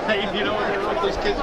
You know what those kids.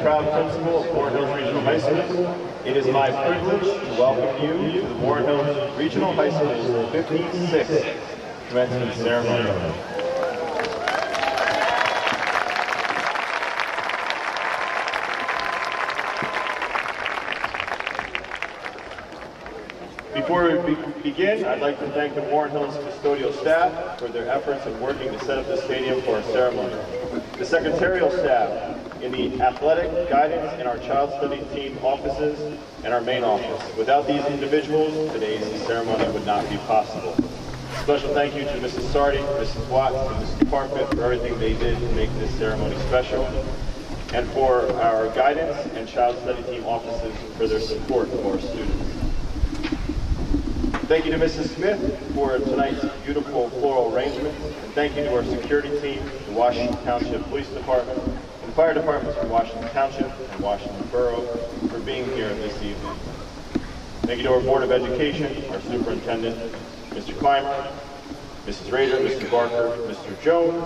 Proud principal of Warren Hills Regional High School. It is my privilege to welcome you to the Warren Hills Regional High School's 56th commencement ceremony. Before we begin, I'd like to thank the Warren Hills custodial staff for their efforts in working to set up the stadium for our ceremony. The secretarial staff in the athletic, guidance, and our child study team offices and our main office. Without these individuals, today's ceremony would not be possible. Special thank you to Mrs. Sardi, Mrs. Watts, and Mrs. Parfit for everything they did to make this ceremony special, and for our guidance and child study team offices for their support of our students. Thank you to Mrs. Smith for tonight's beautiful floral arrangement, and thank you to our security team, the Washington Township Police Department, and fire departments from Washington Township and Washington Borough for being here this evening. Thank you to our Board of Education, our Superintendent, Mr. Clymer, Mrs. Rader, Mr. Barker, Mr. Jones,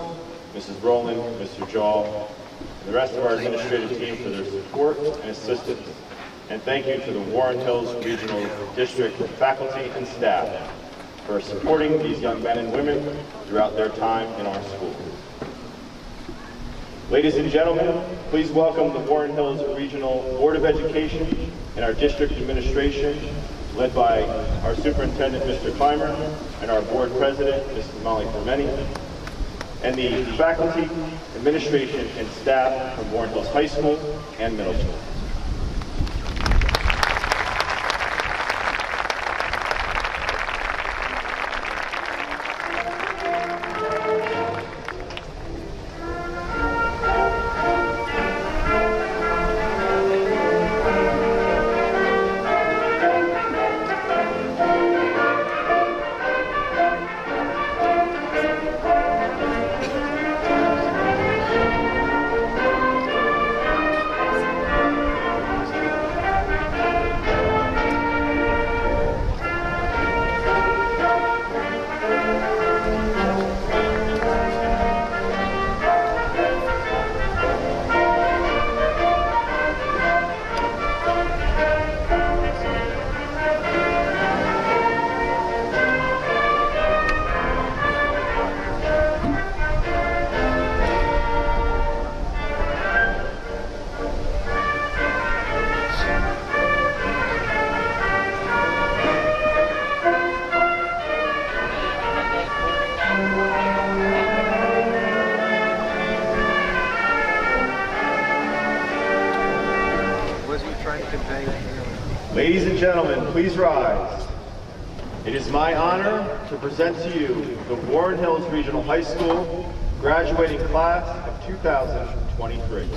Mrs. Rowland, Mr. Jaw, and the rest of our administrative team for their support and assistance. And thank you to the Warren Hills Regional District faculty and staff for supporting these young men and women throughout their time in our school. Ladies and gentlemen, please welcome the Warren Hills Regional Board of Education and our district administration, led by our superintendent, Mr. Clymer, and our board president, Mrs. Molly Fermeni, and the faculty, administration, and staff from Warren Hills High School and Middle School. Ladies and gentlemen, please rise. It is my honor to present to you the Warren Hills Regional High School graduating class of 2023.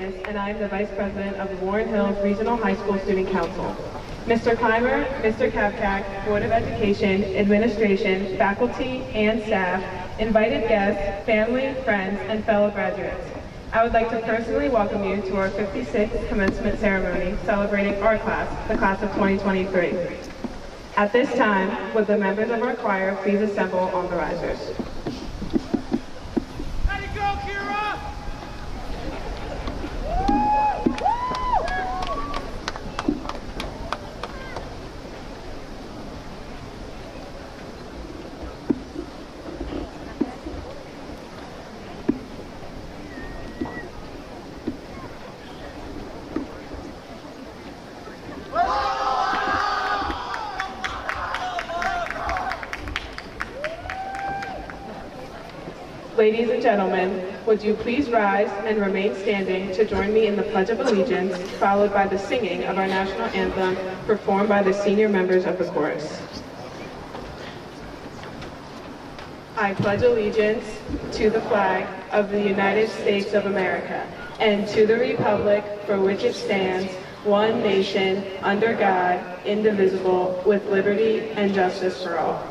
Davis, and I am the Vice President of the Warren Hills Regional High School Student Council. Mr. Clymer, Mr. Kapkak, Board of Education, Administration, faculty, and staff, invited guests, family, friends, and fellow graduates. I would like to personally welcome you to our 56th commencement ceremony celebrating our class, the class of 2023. At this time, would the members of our choir please assemble on the risers? Ladies and gentlemen, would you please rise and remain standing to join me in the Pledge of Allegiance, followed by the singing of our national anthem performed by the senior members of the chorus. I pledge allegiance to the flag of the United States of America and to the republic for which it stands, one nation, under God, indivisible, with liberty and justice for all.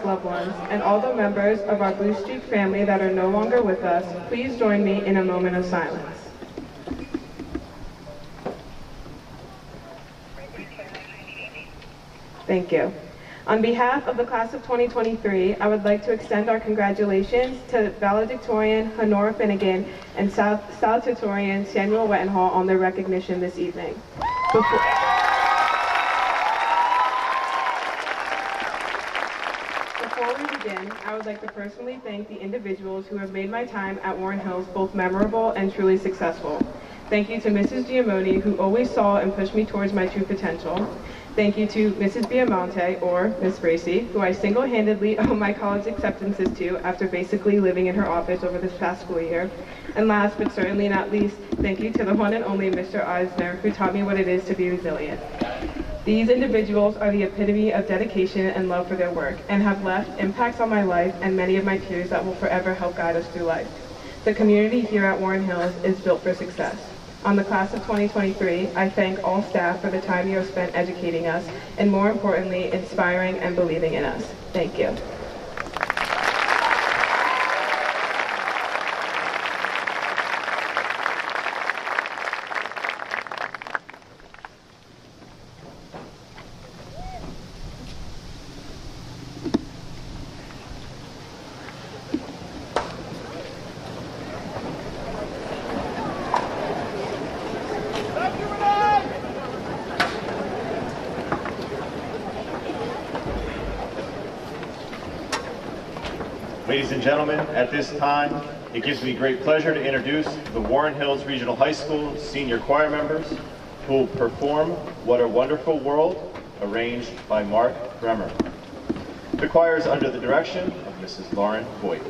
Loved ones and all the members of our Blue Streak family that are no longer with us, please join me in a moment of silence. Thank you. On behalf of the class of 2023, I would like to extend our congratulations to valedictorian Honora Finnegan and salutatorian Samuel Wettenhall on their recognition this evening. Before we begin, I would like to personally thank the individuals who have made my time at Warren Hills both memorable and truly successful. Thank you to Mrs. Giamoni, who always saw and pushed me towards my true potential. Thank you to Mrs. Biamonte, or Miss Bracy, who I single-handedly owe my college acceptances to after basically living in her office over this past school year. And last but certainly not least, thank you to the one and only Mr. Eisner, who taught me what it is to be resilient. These individuals are the epitome of dedication and love for their work, and have left impacts on my life and many of my peers that will forever help guide us through life. The community here at Warren Hills is built for success. On the class of 2023, I thank all staff for the time you have spent educating us, and more importantly, inspiring and believing in us. Thank you. Ladies and gentlemen, at this time, it gives me great pleasure to introduce the Warren Hills Regional High School senior choir members who will perform What a Wonderful World, arranged by Mark Bremer. The choir is under the direction of Mrs. Lauren Boyd.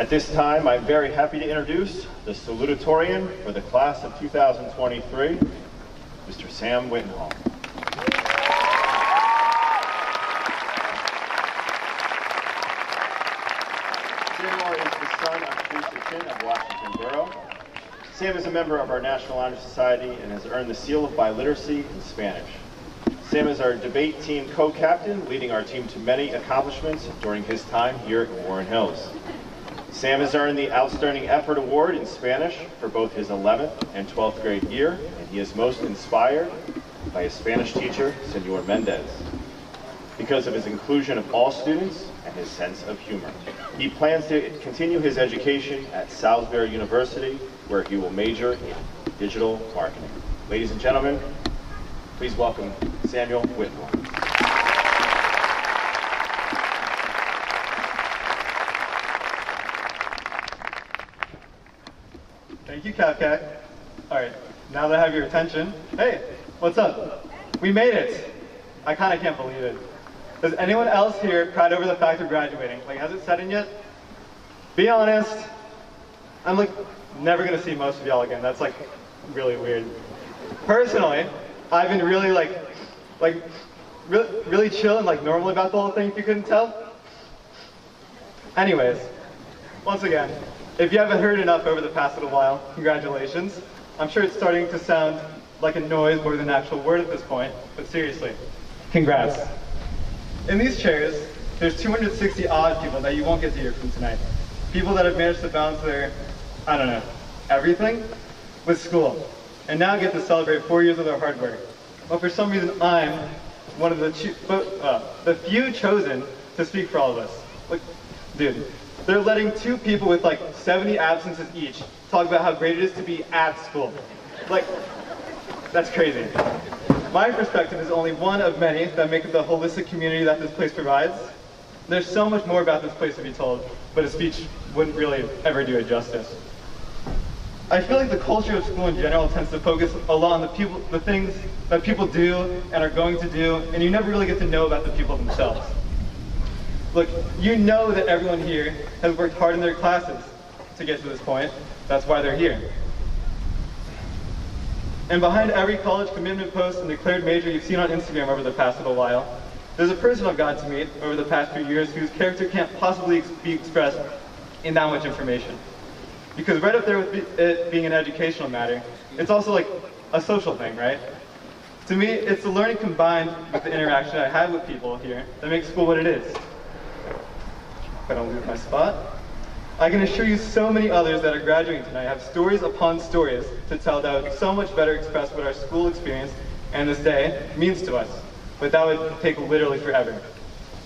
At this time, I'm very happy to introduce the salutatorian for the class of 2023, Mr. Sam Wittenhall. Sam is the son of Teresa Chin of Washington Borough. Sam is a member of our National Honor Society and has earned the seal of biliteracy in Spanish. Sam is our debate team co-captain, leading our team to many accomplishments during his time here at Warren Hills. Sam has earned the Outstanding Effort Award in Spanish for both his 11th and 12th grade year, and he is most inspired by his Spanish teacher, Senor Mendez, because of his inclusion of all students and his sense of humor. He plans to continue his education at Salisbury University, where he will major in digital marketing. Ladies and gentlemen, please welcome Samuel Whitmore. Thank you, Kafka. All right, now that I have your attention, hey, what's up? We made it. I kind of can't believe it. Does anyone else here cried over the fact of graduating? Like, has it set in yet? Be honest. I'm like never gonna see most of y'all again. That's like really weird. Personally, I've been really really chill and like normal about the whole thing, if you couldn't tell. Anyways, once again, if you haven't heard enough over the past little while, congratulations. I'm sure it's starting to sound like a noise more than an actual word at this point, but seriously, congrats. In these chairs, there's 260 odd people that you won't get to hear from tonight. People that have managed to balance their, I don't know, everything with school, and now get to celebrate 4 years of their hard work. But for some reason, I'm one of the few chosen to speak for all of us. Like, dude, they're letting two people with like 70 absences each talk about how great it is to be at school. Like, that's crazy. My perspective is only one of many that make up the holistic community that this place provides. There's so much more about this place to be told, but a speech wouldn't really ever do it justice. I feel like the culture of school in general tends to focus a lot on the things that people do and are going to do, and you never really get to know about the people themselves. Look, you know that everyone here has worked hard in their classes to get to this point. That's why they're here. And behind every college commitment post and declared major you've seen on Instagram over the past little while, there's a person I've gotten to meet over the past few years whose character can't possibly be expressed in that much information. Because right up there with it being an educational matter, it's also like a social thing, right? To me, it's the learning combined with the interaction I have with people here that makes school what it is. If I don't lose my spot. I can assure you so many others that are graduating tonight have stories upon stories to tell that would so much better express what our school experience and this day means to us. But that would take literally forever.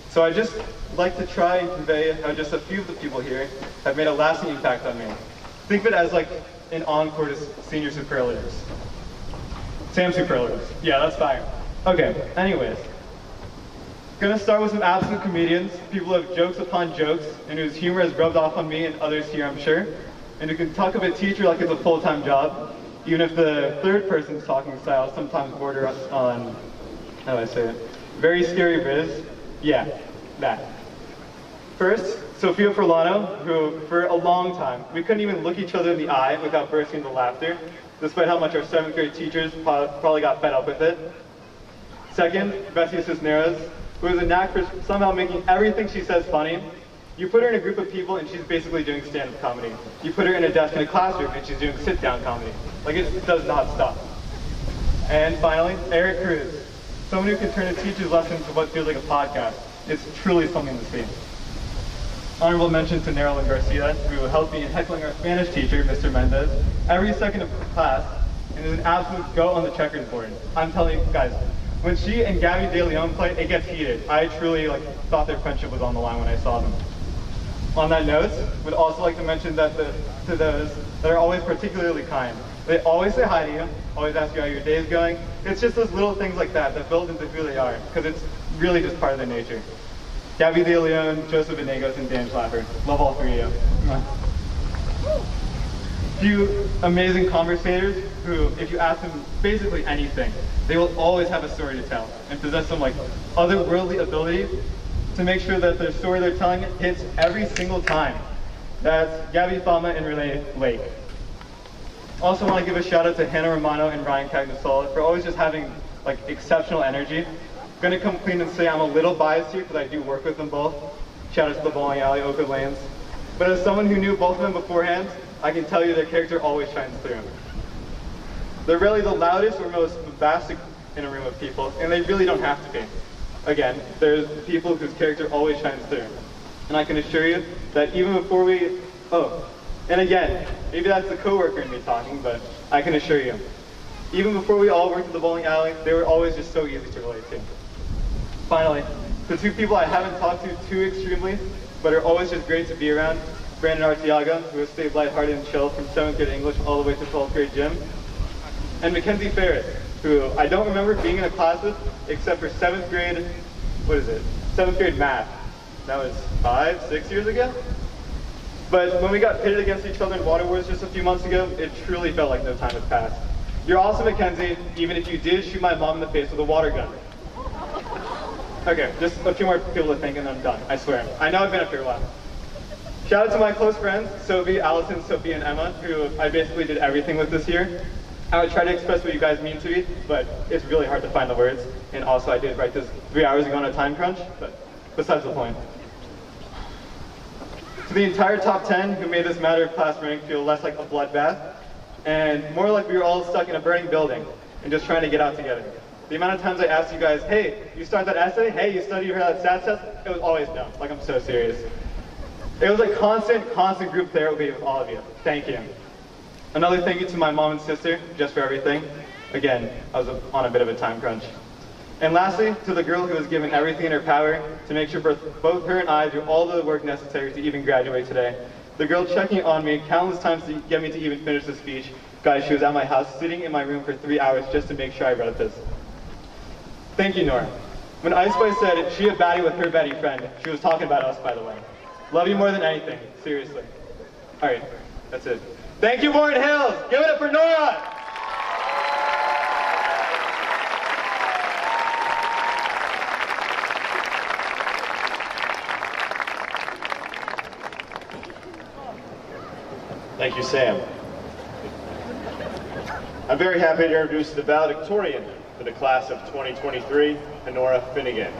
So I just like to try and convey how just a few of the people here have made a lasting impact on me. Think of it as like an encore to senior superlatives. Sam superlatives. Yeah, that's fine. Okay, anyways. Gonna start with some absolute comedians, people who have jokes upon jokes, and whose humor has rubbed off on me and others here, I'm sure. And who can talk of a teacher like it's a full-time job, even if the third person's talking style sometimes border on, how do I say it? Very scary biz. Yeah, that. First, Sophia Furlano, who for a long time, we couldn't even look each other in the eye without bursting into laughter, despite how much our 7th grade teachers probably got fed up with it. Second, Bessie Cisneros, who has a knack for somehow making everything she says funny. You put her in a group of people and she's basically doing stand-up comedy. You put her in a desk in a classroom and she's doing sit-down comedy. Like, it does not stop. And finally, Eric Cruz, someone who can turn a teacher's lesson to what feels like a podcast. It's truly something to see. Honorable mention to Nerylyn Garcia, who helped me in heckling our Spanish teacher, Mr. Mendez, every second of class, and is an absolute goat on the checkers board. I'm telling you guys, when she and Gabby De Leon play, it gets heated. I truly thought their friendship was on the line when I saw them. On that note, would also like to mention that to those that are always particularly kind. They always say hi to you, always ask you how your day is going. It's just those little things like that that build into who they are, because it's really just part of their nature. Gabby De Leon, Joseph Venegas, and Dan Clapper. Love all three of you. Few amazing conversators who, if you ask them basically anything, they will always have a story to tell and possess some otherworldly ability to make sure that the story they're telling hits every single time. That's Gabby Fama and Renee Lake. Also want to give a shout out to Hannah Romano and Ryan Cagnasola for always just having exceptional energy. Gonna come clean and say I'm a little biased here because I do work with them both. Shout out to the bowling alley, Oakwood Lanes. But as someone who knew both of them beforehand, I can tell you their character always shines through. They're really the loudest or most bombastic in a room of people, and they really don't have to be. Again, there's people whose character always shines through. And I can assure you that even before and again, maybe that's the coworker in me talking, but I can assure you, even before we all worked at the bowling alley, they were always just so easy to relate to. Finally, the two people I haven't talked to too extremely, but are always just great to be around, Brandon Arteaga, who has stayed lighthearted and chill from 7th grade English all the way to 12th grade gym, and Mackenzie Ferris, who I don't remember being in a class with except for 7th grade, 7th grade math. That was 5-6 years ago? But when we got pitted against each other in Water Wars just a few months ago, it truly felt like no time had passed. You're awesome, Mackenzie, even if you did shoot my mom in the face with a water gun. Okay, just a few more people to think and then I'm done, I swear. I know I've been up here a while. Shout out to my close friends, Sophie, Allison, Sophie, and Emma, who I basically did everything with this year. I would try to express what you guys mean to me, but it's really hard to find the words. And also I did write this 3 hours ago on a time crunch, but besides the point. To the entire top 10 who made this matter of class rank feel less like a bloodbath, and more like we were all stuck in a burning building and just trying to get out together. The amount of times I asked you guys, hey, you start that essay? Hey, you study for that stats test? It was always no. Like, I'm so serious. It was a constant group therapy with all of you. Thank you. Another thank you to my mom and sister, just for everything. Again, I was on a bit of a time crunch. And lastly, to the girl who was given everything in her power to make sure both her and I do all the work necessary to even graduate today. The girl checking on me countless times to get me to even finish the speech. Guys, she was at my house, sitting in my room for 3 hours just to make sure I read this. Thank you, Nora. When Ice Spice said she had baddie with her Betty friend, she was talking about us, by the way. Love you more than anything, seriously. All right, that's it. Thank you, Warren Hills. Give it up for Nora. Thank you, Sam. I'm very happy to introduce the valedictorian for the class of 2023, Honora Finnegan.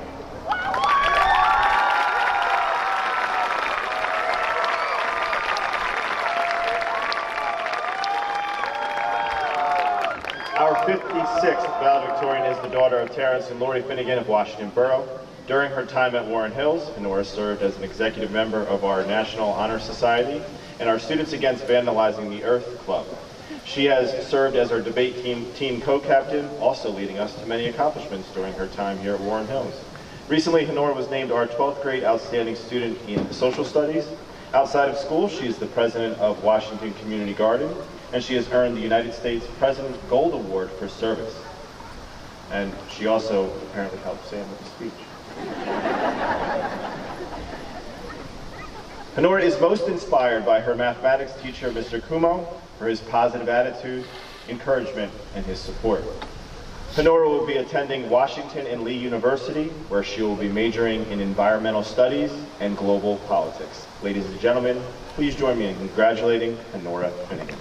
Our 56th valedictorian is the daughter of Terrence and Lori Finnegan of Washington Borough. During her time at Warren Hills, Honora served as an executive member of our National Honor Society and our Students Against Vandalizing the Earth Club. She has served as our debate team co-captain, also leading us to many accomplishments during her time here at Warren Hills. Recently, Honora was named our 12th grade outstanding student in social studies. Outside of school, she is the president of Washington Community Garden, and she has earned the United States President's Gold Award for service. And she also apparently helped Sam with the speech. Honora is most inspired by her mathematics teacher, Mr. Kumo, for his positive attitude, encouragement, and his support. Honora will be attending Washington and Lee University, where she will be majoring in environmental studies and global politics. Ladies and gentlemen, please join me in congratulating Honora Finnegan.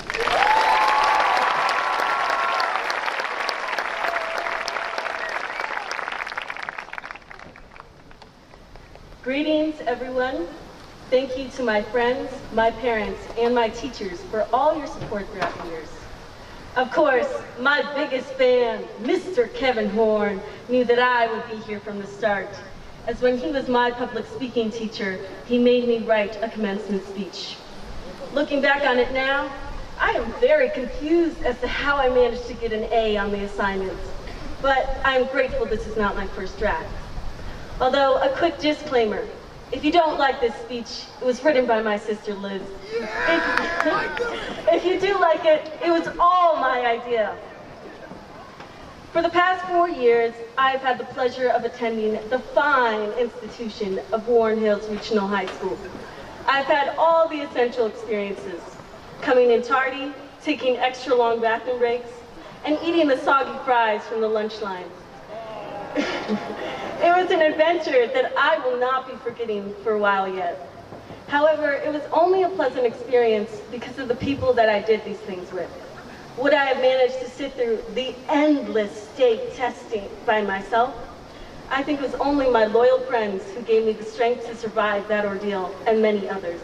Greetings, everyone. Thank you to my friends, my parents, and my teachers for all your support throughout the years. Of course, my biggest fan, Mr. Kevin Horn, knew that I would be here from the start, as when he was my public speaking teacher, he made me write a commencement speech. Looking back on it now, I am very confused as to how I managed to get an A on the assignments, but I am grateful this is not my first draft. Although, a quick disclaimer, if you don't like this speech, it was written by my sister Liz. If you do like it, it was all my idea. For the past 4 years, I've had the pleasure of attending the fine institution of Warren Hills Regional High School. I've had all the essential experiences, coming in tardy, taking extra long bathroom breaks, and eating the soggy fries from the lunch line. It was an adventure that I will not be forgetting for a while yet. However, it was only a pleasant experience because of the people that I did these things with. Would I have managed to sit through the endless state testing by myself? I think it was only my loyal friends who gave me the strength to survive that ordeal, and many others.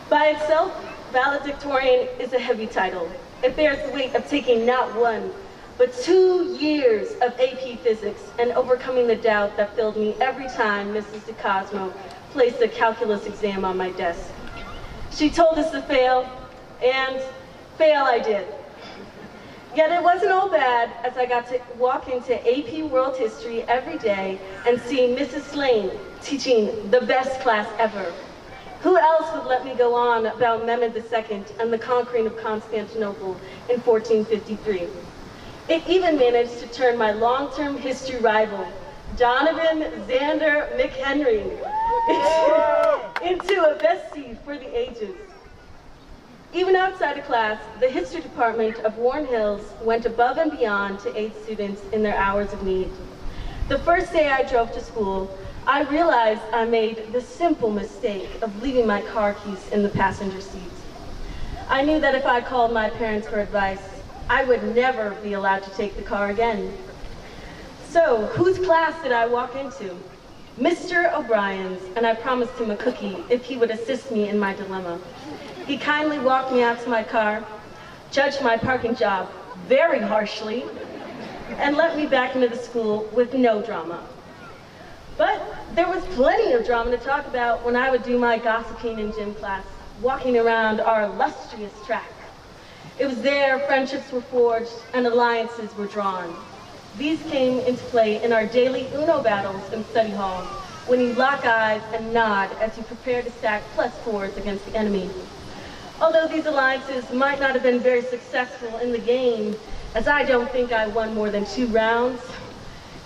By itself, valedictorian is a heavy title. It bears the weight of taking not one, but 2 years of AP Physics and overcoming the doubt that filled me every time Mrs. DeCosmo placed a calculus exam on my desk. She told us to fail, and fail I did. Yet it wasn't all bad, as I got to walk into AP World History every day and see Mrs. Slane teaching the best class ever. Who else would let me go on about Mehmed II and the conquering of Constantinople in 1453? It even managed to turn my long-term history rival, Donovan Xander McHenry, into a bestie for the ages. Even outside of class, the history department of Warren Hills went above and beyond to aid students in their hours of need. The first day I drove to school, I realized I made the simple mistake of leaving my car keys in the passenger seat. I knew that if I called my parents for advice, I would never be allowed to take the car again. So, whose class did I walk into? Mr. O'Brien's, and I promised him a cookie if he would assist me in my dilemma. He kindly walked me out to my car, judged my parking job very harshly, and let me back into the school with no drama. But there was plenty of drama to talk about when I would do my gossiping in gym class, walking around our illustrious track. It was there friendships were forged and alliances were drawn. These came into play in our daily Uno battles in study hall, when you lock eyes and nod as you prepare to stack +4s against the enemy. Although these alliances might not have been very successful in the game, as I don't think I won more than 2 rounds,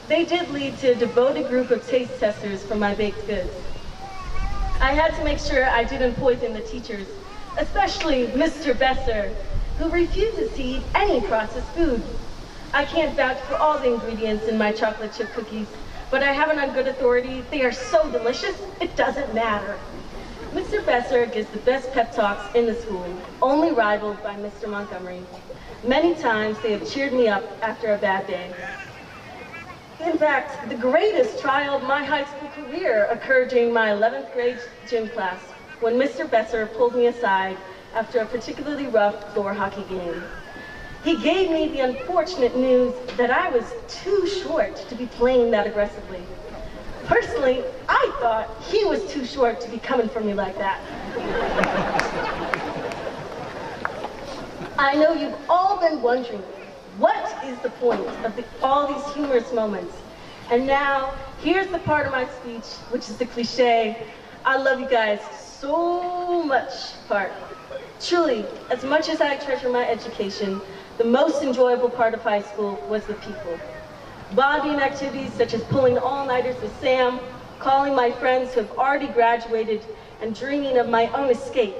they did lead to a devoted group of taste testers for my baked goods. I had to make sure I didn't poison the teachers, especially Mr. Besser, who refuses to eat any processed food. I can't vouch for all the ingredients in my chocolate chip cookies, but I have it on good authority. They are so delicious, it doesn't matter. Mr. Besser gives the best pep talks in the school, only rivaled by Mr. Montgomery. Many times they have cheered me up after a bad day. In fact, the greatest trial of my high school career occurred during my 11th grade gym class, when Mr. Besser pulled me aside after a particularly rough floor hockey game. He gave me the unfortunate news that I was too short to be playing that aggressively. Personally, I thought he was too short to be coming for me like that. I know you've all been wondering, what is the point of all these humorous moments? And now, here's the part of my speech, which is the cliche, I love you guys so much part. Truly, as much as I treasure my education, the most enjoyable part of high school was the people. Bonding activities such as pulling all-nighters with Sam, calling my friends who have already graduated, and dreaming of my own escape.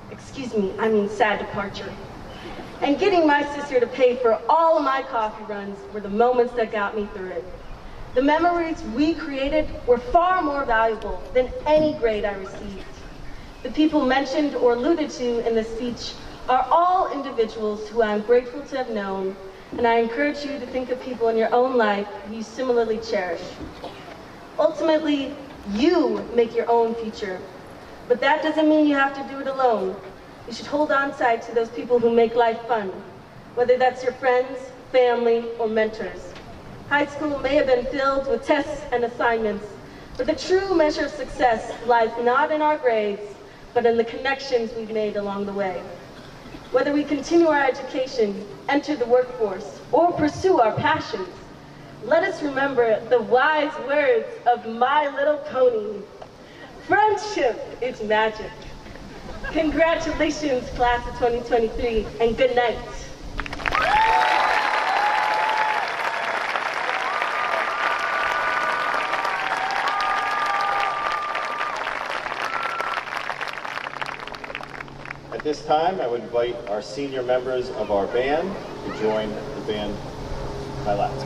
Excuse me, I mean sad departure. And getting my sister to pay for all of my coffee runs were the moments that got me through it. The memories we created were far more valuable than any grade I received. The people mentioned or alluded to in this speech are all individuals who I am grateful to have known, and I encourage you to think of people in your own life who you similarly cherish. Ultimately, you make your own future, but that doesn't mean you have to do it alone. You should hold on tight to those people who make life fun, whether that's your friends, family, or mentors. High school may have been filled with tests and assignments, but the true measure of success lies not in our grades, but in the connections we've made along the way. Whether we continue our education, enter the workforce, or pursue our passions, let us remember the wise words of My Little Pony. Friendship is magic. Congratulations, class of 2023, and good night. At this time, I would invite our senior members of our band to join the band by last.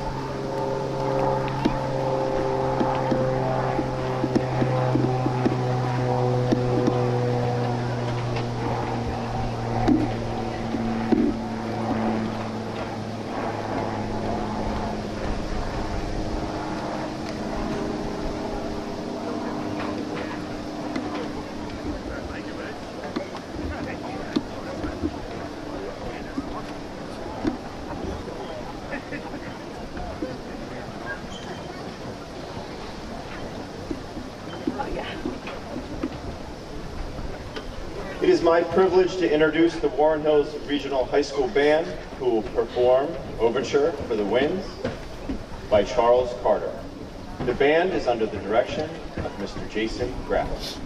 It is my privilege to introduce the Warren Hills Regional High School Band, who will perform Overture for the Winds by Charles Carter. The band is under the direction of Mr. Jason Graff.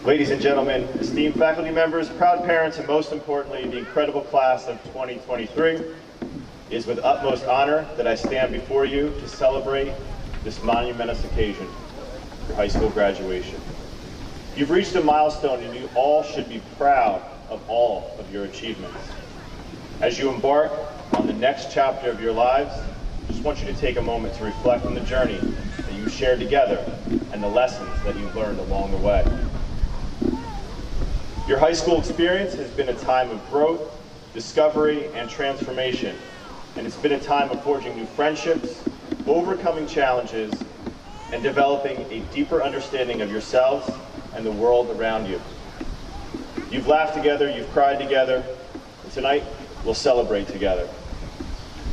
Ladies and gentlemen, esteemed faculty members, proud parents, and most importantly, the incredible class of 2023, it is with utmost honor that I stand before you to celebrate this monumentous occasion, your high school graduation. You've reached a milestone and you all should be proud of all of your achievements. As you embark on the next chapter of your lives, I just want you to take a moment to reflect on the journey that you shared together and the lessons that you've learned along the way. Your high school experience has been a time of growth, discovery, and transformation, and it's been a time of forging new friendships, overcoming challenges, and developing a deeper understanding of yourselves and the world around you. You've laughed together, you've cried together, and tonight we'll celebrate together.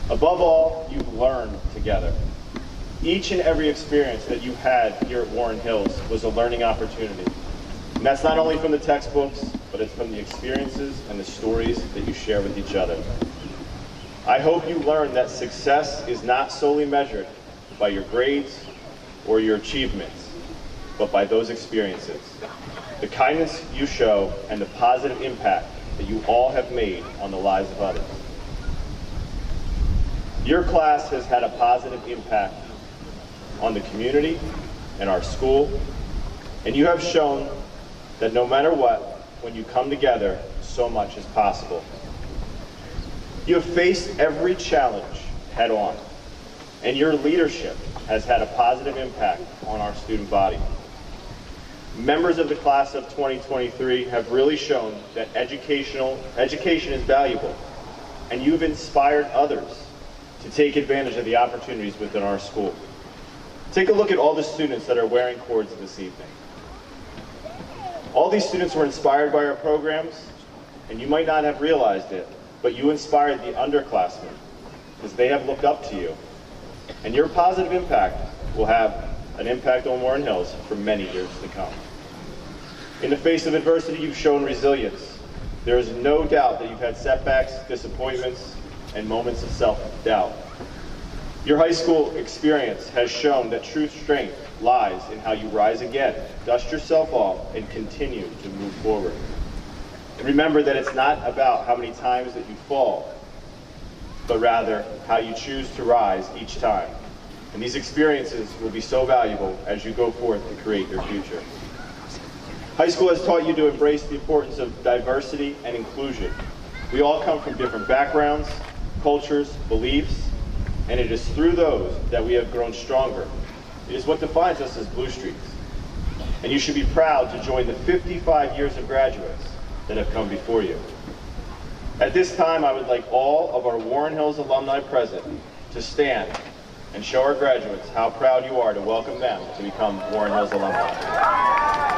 Above all, you've learned together. Each and every experience that you had here at Warren Hills was a learning opportunity. And that's not only from the textbooks, but it's from the experiences and the stories that you share with each other. I hope you learned that success is not solely measured by your grades or your achievements, but by those experiences, the kindness you show, and the positive impact that you all have made on the lives of others. Your class has had a positive impact on the community and our school, and you have shown that no matter what, when you come together, so much is possible. You have faced every challenge head on, and your leadership has had a positive impact on our student body. Members of the class of 2023 have really shown that education is valuable, and you've inspired others to take advantage of the opportunities within our school. Take a look at all the students that are wearing cords this evening. All these students were inspired by our programs, and you might not have realized it, but you inspired the underclassmen because they have looked up to you. And your positive impact will have an impact on Warren Hills for many years to come. In the face of adversity, you've shown resilience. There is no doubt that you've had setbacks, disappointments, and moments of self-doubt. Your high school experience has shown that true strength lies in how you rise again, dust yourself off, and continue to move forward. And remember that it's not about how many times that you fall, but rather how you choose to rise each time. And these experiences will be so valuable as you go forth to create your future. High school has taught you to embrace the importance of diversity and inclusion. We all come from different backgrounds, cultures, beliefs, and it is through those that we have grown stronger. It is what defines us as Blue Streaks. And you should be proud to join the 55 years of graduates that have come before you. At this time, I would like all of our Warren Hills alumni present to stand and show our graduates how proud you are to welcome them to become Warren Hills alumni.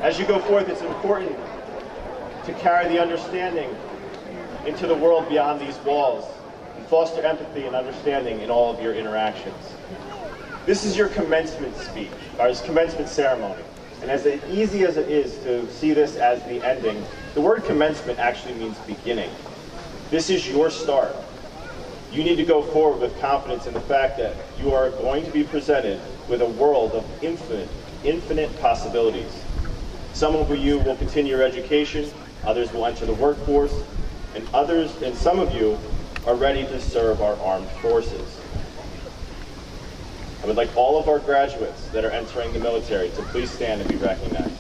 As you go forth, it's important to carry the understanding into the world beyond these walls and foster empathy and understanding in all of your interactions. This is your commencement speech, or commencement ceremony. And as easy as it is to see this as the ending, the word commencement actually means beginning. This is your start. You need to go forward with confidence in the fact that you are going to be presented with a world of infinite possibilities. Some of you will continue your education, others will enter the workforce, and some of you are ready to serve our armed forces. I would like all of our graduates that are entering the military to please stand and be recognized.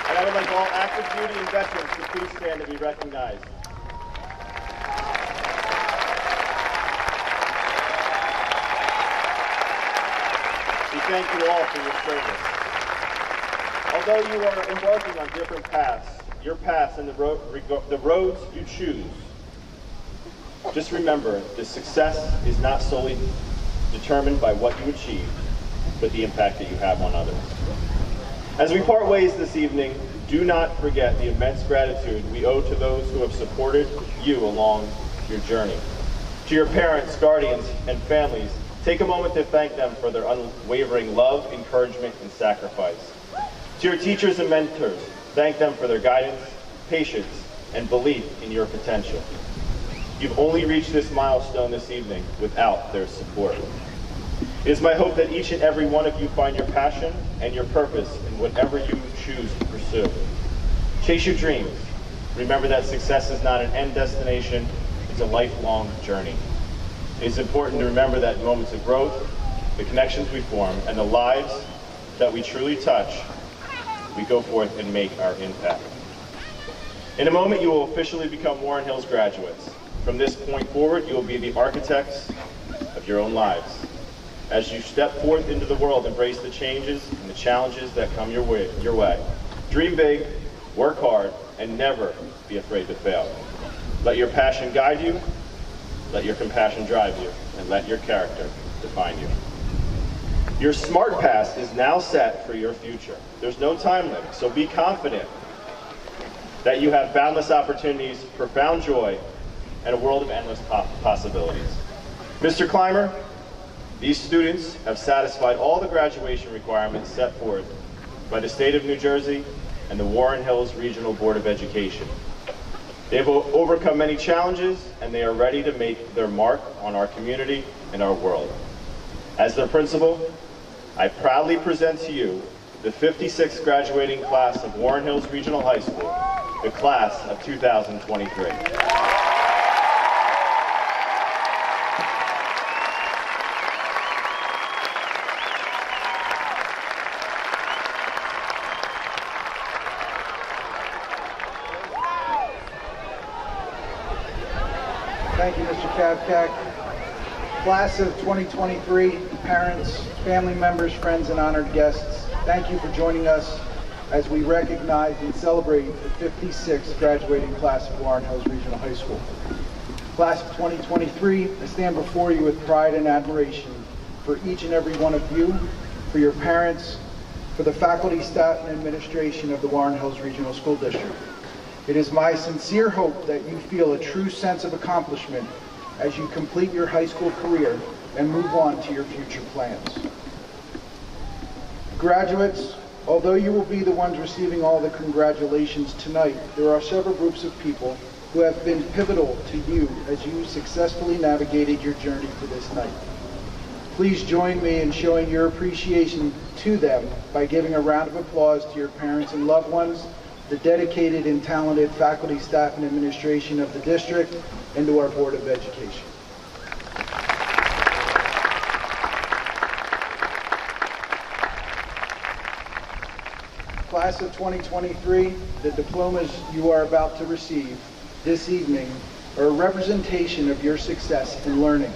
And I would like all active duty and veterans to please stand and be recognized. We thank you all for your service. Although you are embarking on different paths, your paths and the roads you choose, just remember the success is not solely determined by what you achieve, but the impact that you have on others. As we part ways this evening, do not forget the immense gratitude we owe to those who have supported you along your journey. To your parents, guardians, and families, take a moment to thank them for their unwavering love, encouragement, and sacrifice. To your teachers and mentors, thank them for their guidance, patience, and belief in your potential. You've only reached this milestone this evening without their support. It is my hope that each and every one of you find your passion and your purpose in whatever you choose to pursue. Chase your dreams. Remember that success is not an end destination, it's a lifelong journey. It is important to remember that in moments of growth, the connections we form, and the lives that we truly touch, we go forth and make our impact. In a moment, you will officially become Warren Hills graduates. From this point forward, you will be the architects of your own lives. As you step forth into the world, embrace the changes and the challenges that come your way. Dream big, work hard, and never be afraid to fail. Let your passion guide you, let your compassion drive you, and let your character define you. Your smart past is now set for your future. There's no time limit, so be confident that you have boundless opportunities, profound joy, and a world of endless possibilities. Mr. Clymer, these students have satisfied all the graduation requirements set forth by the state of New Jersey and the Warren Hills Regional Board of Education. They have overcome many challenges, and they are ready to make their mark on our community and our world. As their principal, I proudly present to you the 56th graduating class of Warren Hills Regional High School, the class of 2023. Thank you, Mr. Kavkak. Class of 2023, parents, family members, friends, and honored guests, thank you for joining us as we recognize and celebrate the 56th graduating class of Warren Hills Regional High School. Class of 2023, I stand before you with pride and admiration for each and every one of you, for your parents, for the faculty, staff, and administration of the Warren Hills Regional School District. It is my sincere hope that you feel a true sense of accomplishment as you complete your high school career and move on to your future plans. Graduates, although you will be the ones receiving all the congratulations tonight, there are several groups of people who have been pivotal to you as you successfully navigated your journey to this night. Please join me in showing your appreciation to them by giving a round of applause to your parents and loved ones, the dedicated and talented faculty, staff, and administration of the district, and to our Board of Education. Class of 2023, the diplomas you are about to receive this evening are a representation of your success in learning.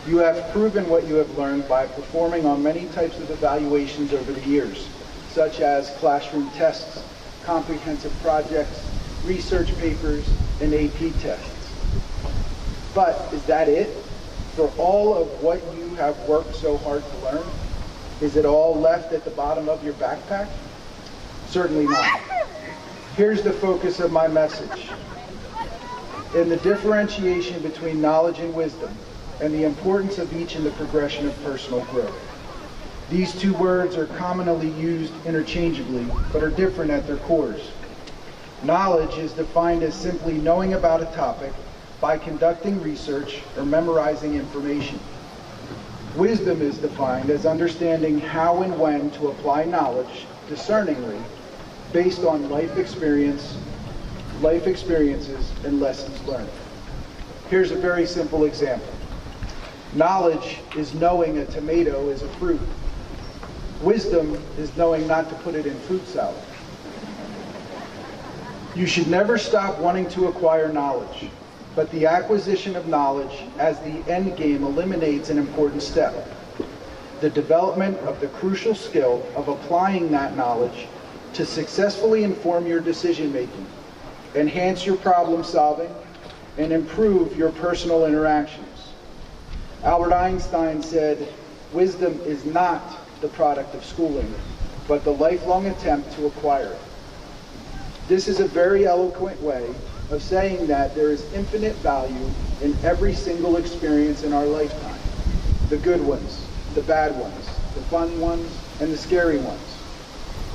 You have proven what you have learned by performing on many types of evaluations over the years, such as classroom tests, comprehensive projects, research papers, and AP tests. But is that it? For all of what you have worked so hard to learn, is it all left at the bottom of your backpack? Certainly not. Here's the focus of my message. In the differentiation between knowledge and wisdom, and the importance of each in the progression of personal growth. These two words are commonly used interchangeably, but are different at their cores. Knowledge is defined as simply knowing about a topic by conducting research or memorizing information. Wisdom is defined as understanding how and when to apply knowledge discerningly based on life experiences, and lessons learned. Here's a very simple example. Knowledge is knowing a tomato is a fruit. Wisdom is knowing not to put it in fruit salad. You should never stop wanting to acquire knowledge, but the acquisition of knowledge as the end game eliminates an important step: the development of the crucial skill of applying that knowledge to successfully inform your decision making, enhance your problem solving, and improve your personal interactions. Albert Einstein said, "Wisdom is not the product of schooling, but the lifelong attempt to acquire it." This is a very eloquent way of saying that there is infinite value in every single experience in our lifetime. The good ones, the bad ones, the fun ones, and the scary ones.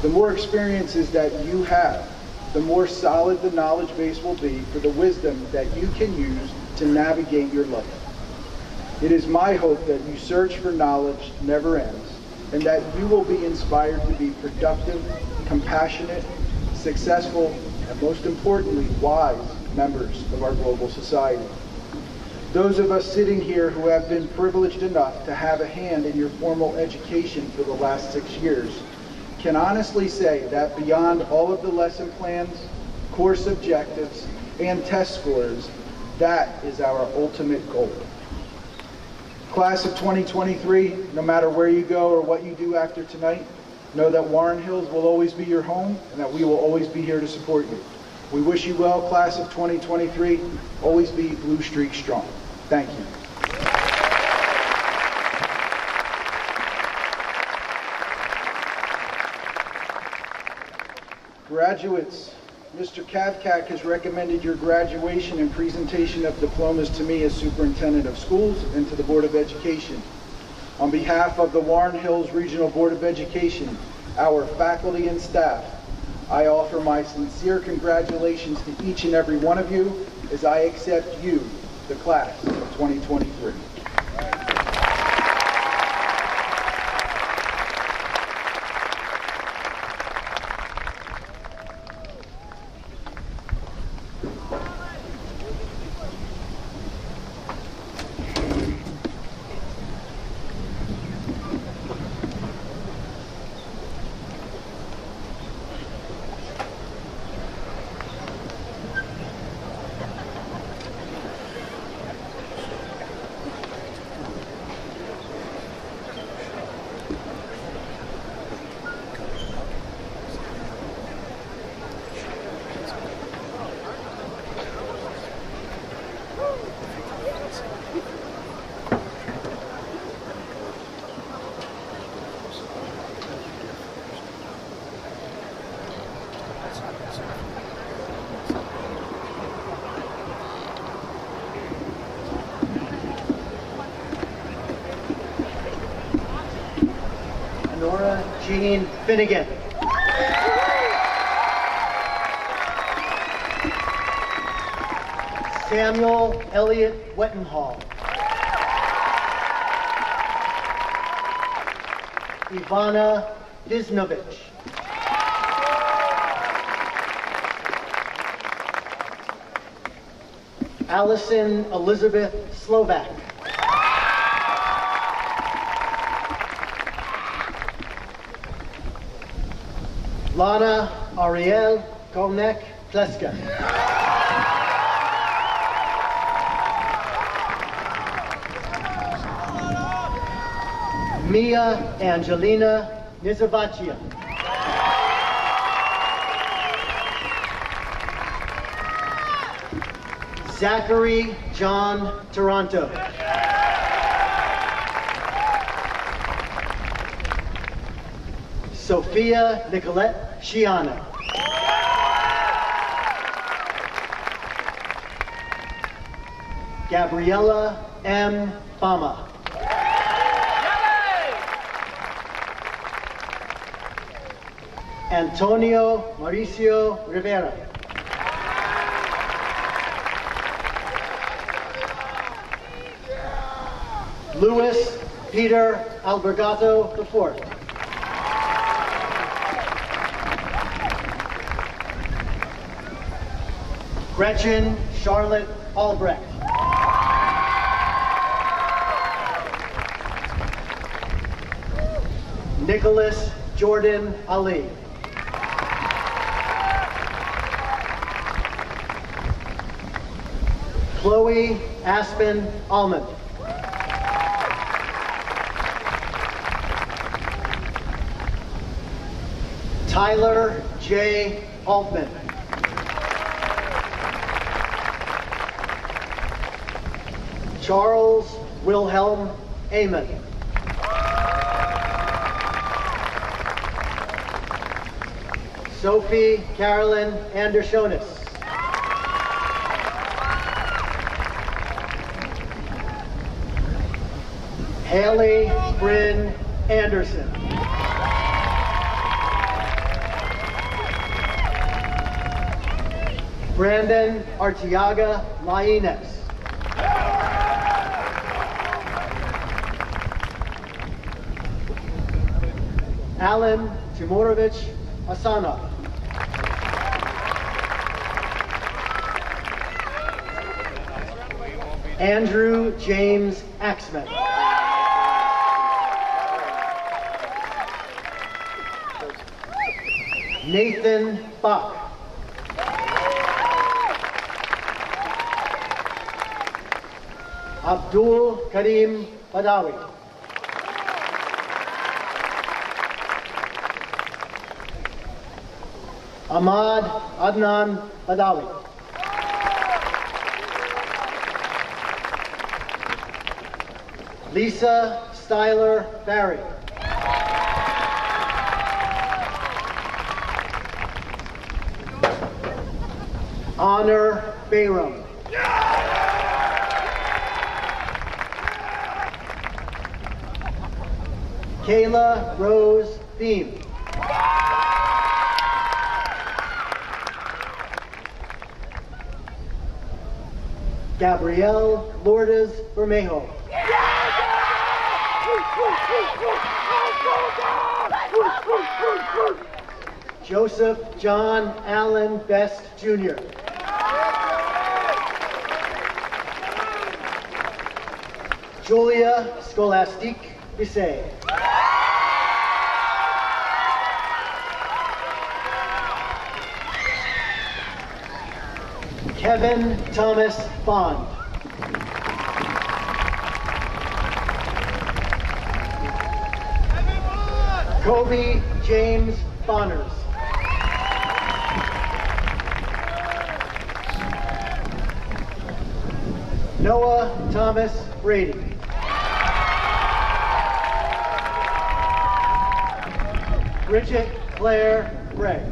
The more experiences that you have, the more solid the knowledge base will be for the wisdom that you can use to navigate your life. It is my hope that you search for knowledge never ends, and that you will be inspired to be productive, compassionate, successful, and most importantly, wise members of our global society. Those of us sitting here who have been privileged enough to have a hand in your formal education for the last 6 years can honestly say that beyond all of the lesson plans, course objectives, and test scores, that is our ultimate goal. Class of 2023, no matter where you go or what you do after tonight, know that Warren Hills will always be your home and that we will always be here to support you. We wish you well, class of 2023. Always be Blue Streak strong. Thank you. Graduates, Mr. Kavkak has recommended your graduation and presentation of diplomas to me as Superintendent of Schools and to the Board of Education. On behalf of the Warren Hills Regional Board of Education, our faculty and staff, I offer my sincere congratulations to each and every one of you as I accept you, the class of 2023. Nora Jean Finnegan. Samuel Elliott Wettenhall. Ivana Disnovich. Allison Elizabeth Slovak. Lana Ariel Konek Pleska. Mia Angelina Nizavachia. Zachary John Toronto. Sophia Nicolette Shiana. Gabriella M. Fama. Antonio Mauricio Rivera. Louis Peter Albergato IV. Gretchen Charlotte Albrecht. Nicholas Jordan Ali. Chloe Aspen Almond. Tyler J. Altman. Charles Wilhelm Amon. Sophie Carolyn Andershonis. Haley Bryn Anderson. Brandon Artiaga Lainez. Alan Timorovich Asanov. Andrew James Axman. Nathan Bach. Abdul Karim Badawi. Ahmad Adnan Badawi. Lisa Styler Barry. Honor Bayram. Kayla Rose Beam. Gabrielle Lourdes Bermejo. Joseph John Allen Best Jr. Julia Scholastique Bisset. Kevin Thomas Bond. Kobe James Bonners. Noah Thomas Brady. Bridget Claire Bray.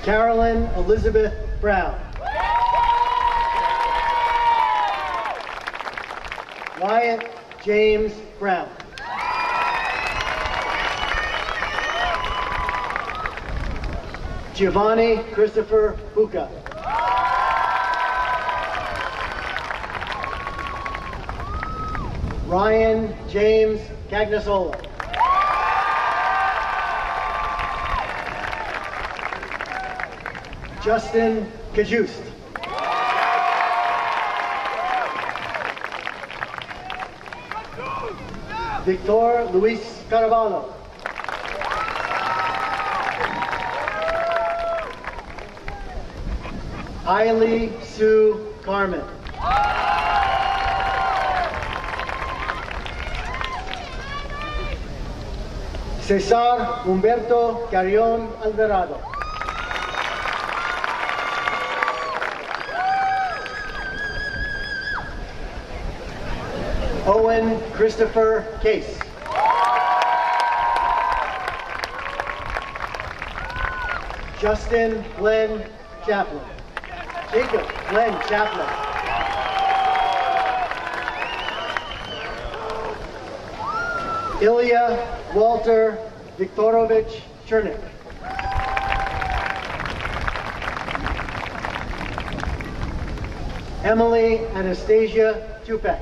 Carolyn Elizabeth Brown. Wyatt James Brown. Giovanni Christopher Buca. Ryan James Cagnasola. Justin Kajust. Victor Luis Caravallo. Ailey Sue Carmen. Cesar Humberto Carrion Alvarado. Owen Christopher Case. Justin Glenn Chaplin. Jacob Glenn Chaplin. Ilya Walter Viktorovich Chernik. Emily Anastasia Tupek.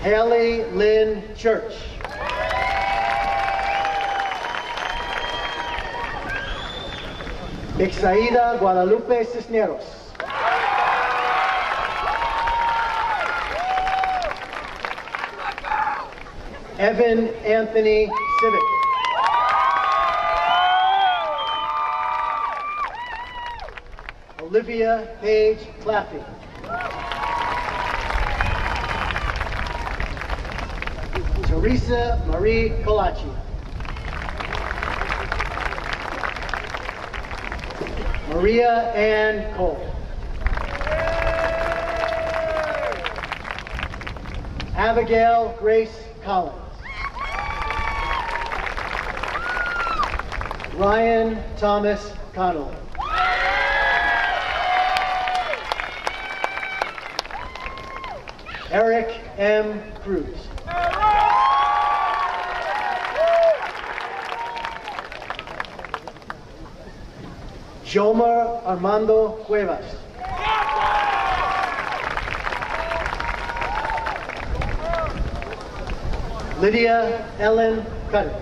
Haley Lynn Church. Ixaida Guadalupe Cisneros. Evan Anthony Civic. Olivia Paige Claffey. Teresa Marie Colachi. Maria Ann Cole. Abigail Grace Collins. Ryan Thomas Connolly. Eric M. Cruz. Jomar Armando Cuevas. Lydia Ellen Cutter.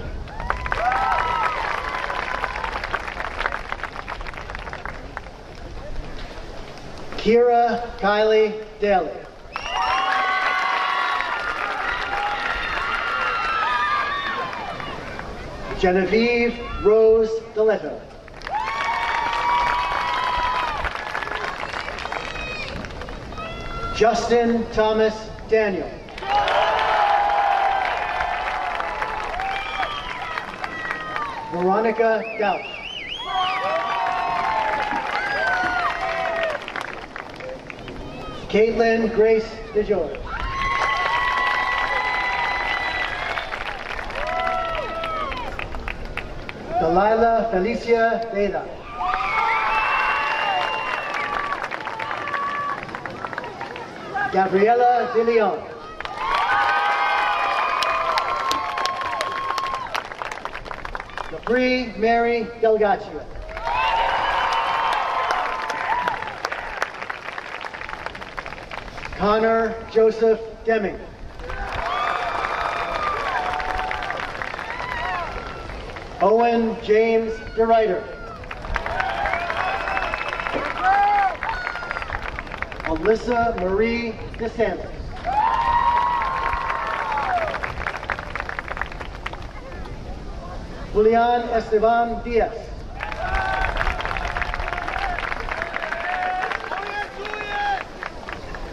Kira Kylie Daly. Genevieve Rose Deletto. Justin Thomas Daniel. Veronica Douch. Caitlin Grace DeJoy. Delilah Felicia Veda. Gabriela De Leon. Capri Mary Delgaccio. Connor Joseph Deming. Owen James DeRuyter. Alyssa Marie DeSantis. Julian Esteban Diaz.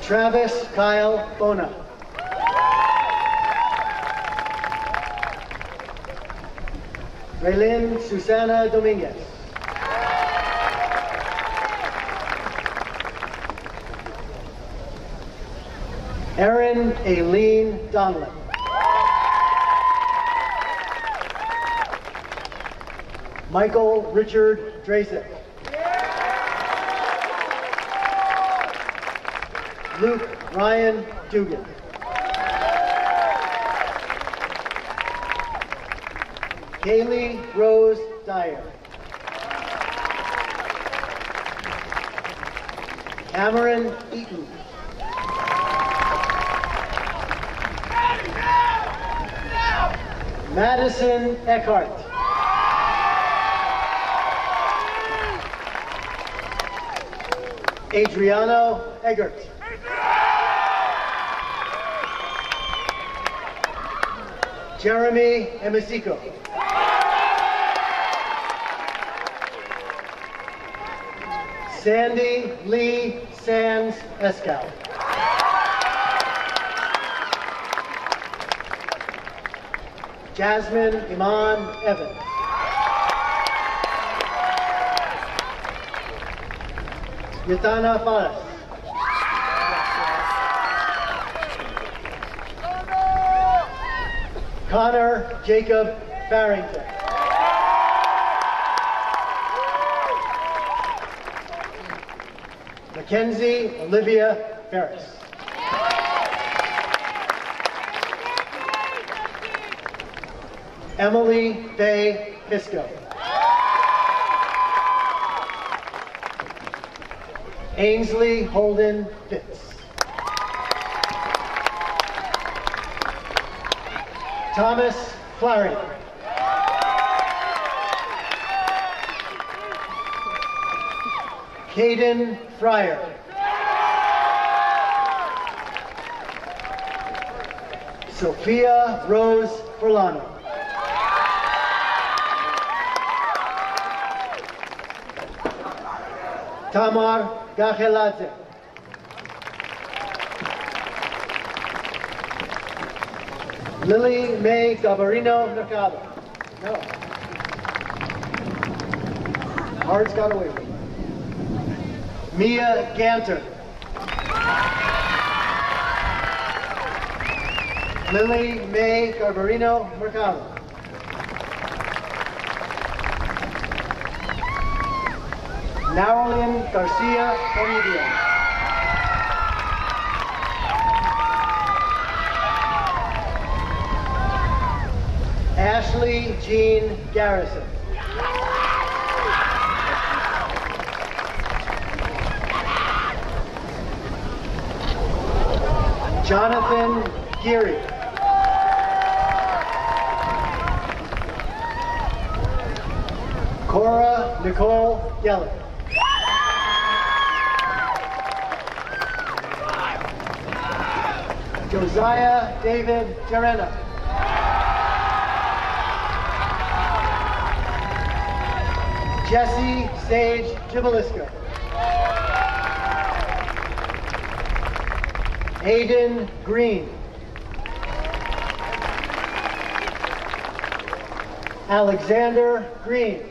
Travis Kyle Bona. Raylene Susana Dominguez. Erin Aileen Donlin. Michael Richard Drasek. Luke Ryan Dugan. Kaylee Rose Dyer. Cameron Eaton. Madison Eckhart. Adriano Eggert. Jeremy Emisico. Sandy Lee Sands Escal. Jasmine Iman Evans. Yatana Faras. Connor Jacob Farrington. Mackenzie Olivia Ferris. Emily Faye Pisco. Ainsley Holden Fitz. Thomas Flaherty. Caden Fryer. Sophia Rose Forlano. Tamar Gacheladze. Lily May Gabarino Mercado. No. Hearts got away from me. Mia Ganter. Lily May Garbarino Mercado. Narolyn Garcia Toribio. Ashley Jean Garrison. Jonathan Geary. Cora Nicole Geller. Josiah David Jarena. Jesse Sage Jibalisco. Aiden Green. Alexander Green.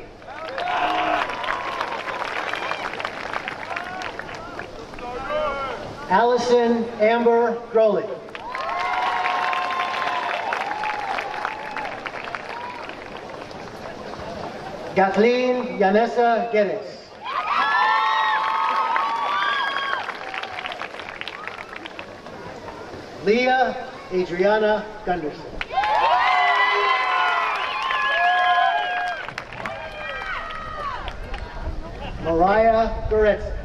Allison Amber Groley. Kathleen Yanessa Guedes. Leah Adriana Gunderson. Mariah Goretz.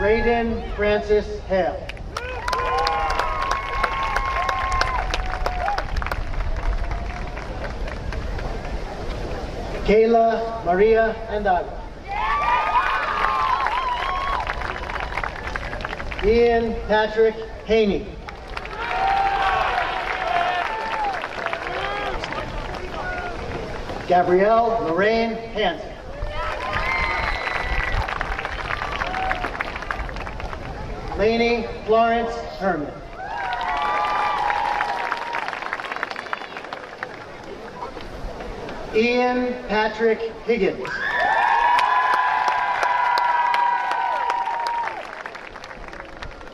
Raiden Francis Hale. Kayla Maria Andaga. Ian Patrick Haney. Gabrielle Lorraine Hansen. Lainey Florence Herman. Ian Patrick Higgins.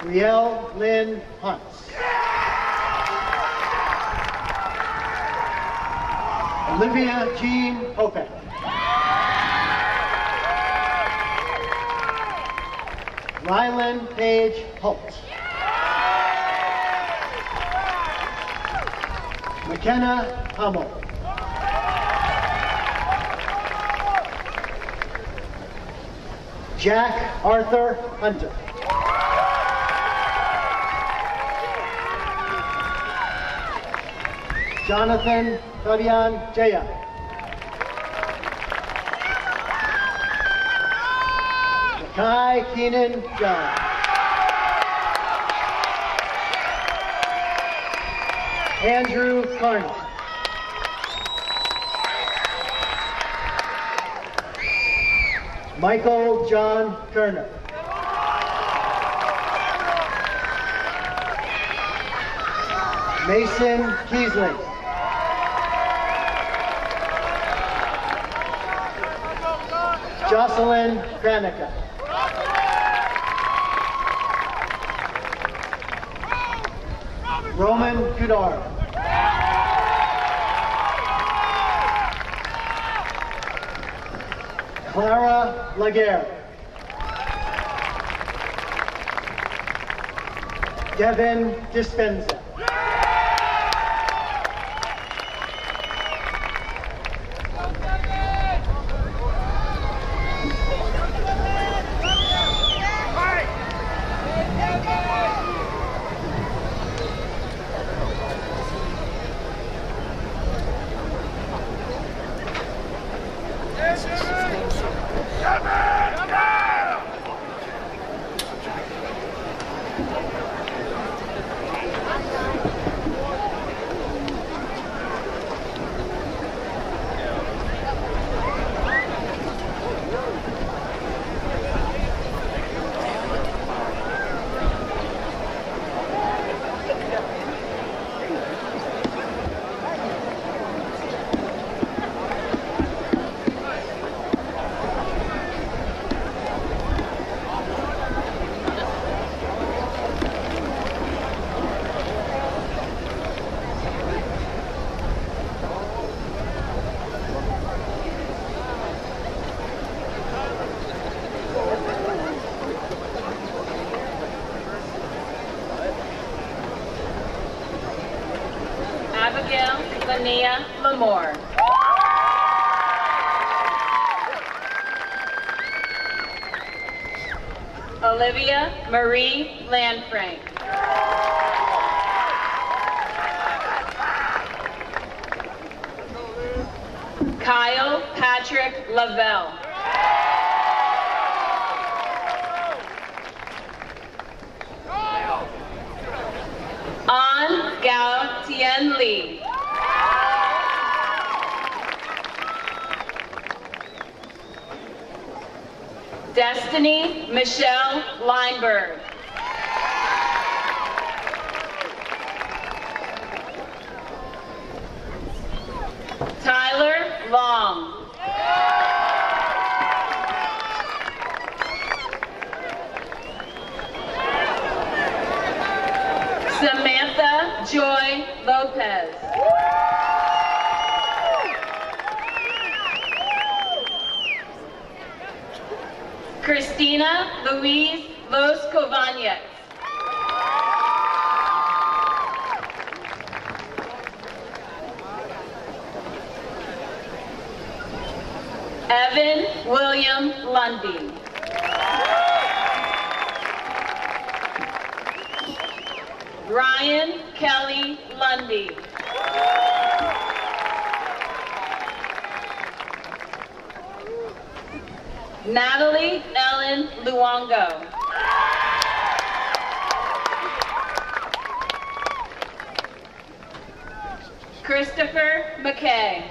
Riel Lynn Hunts. Olivia Jean Hopak. Rylan Paige Holt. McKenna Hummel. Jack Arthur Hunter. Jonathan Fabian Jaya. Kai Keenan John. Andrew Carney. Michael John Kerner. Mason Keesley. Jocelyn Kranica. Roman Kudar. Clara Laguerre. Devin Dispenza. Abigail Linnea Lamore. Olivia Marie Landfrank. Kyle Patrick Lavelle. An Gao Tien Lee. Destiny Michelle Lineberg. Tyler Long. Samantha Joy Lopez. Christina Louise Los Covanez. Evan William Lundy. Ryan Kelly Lundy. Natalie Ellen Luongo. Christopher McKay.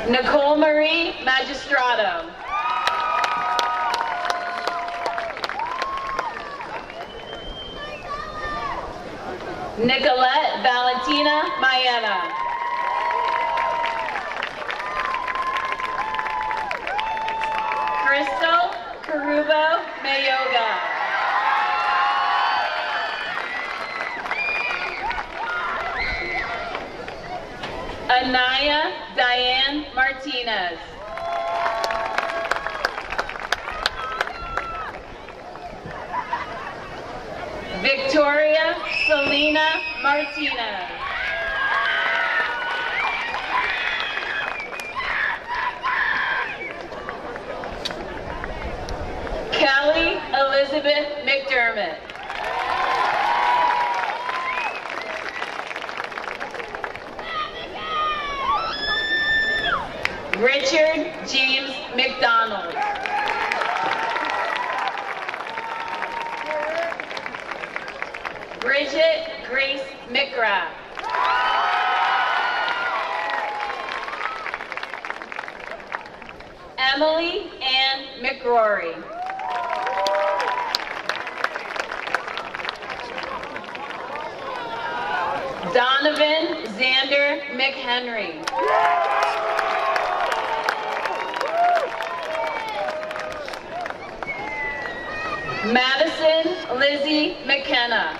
Nicole Marie Magistrato. Nicolette Valentina Maena. Crystal Karubo Mayoga. Anaya Diane Martinez. Victoria Selena Martinez. Kelly Elizabeth McDermott. Richard James McDonald. Bridget Grace McGrath. Emily Ann McRory. Donovan Xander McHenry. Madison Lizzie McKenna.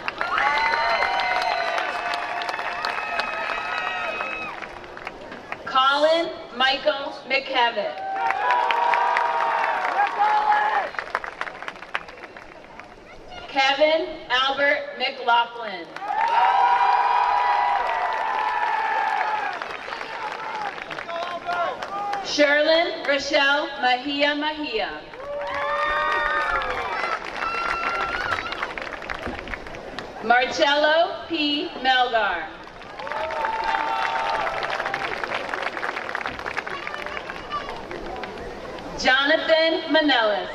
Colin Michael McKevitt. Kevin Albert McLaughlin. Sherlyn Rochelle Mahia. Marcello P. Melgar. Jonathan Manelis.